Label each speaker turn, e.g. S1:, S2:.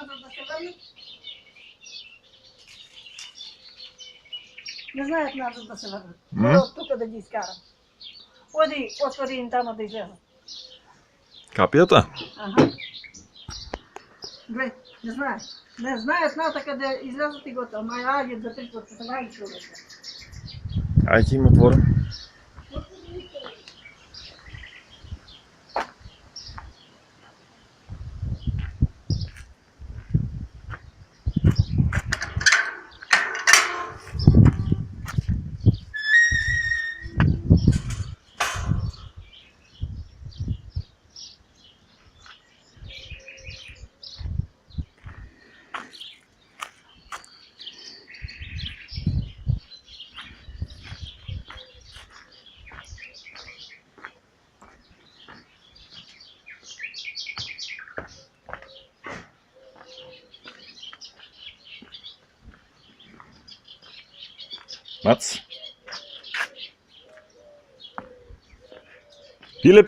S1: да се върнат. Не знаят назад да се върнат. Мора от тук да ги изкарам. Оди, отвори им там да излезат.
S2: Капията?
S1: Ага. Глед, не знаят. Не знаят натъка да излязат и готово. Май, айде да тръгват, сега и човека.
S2: Айде им отворя. Мац. Пиле.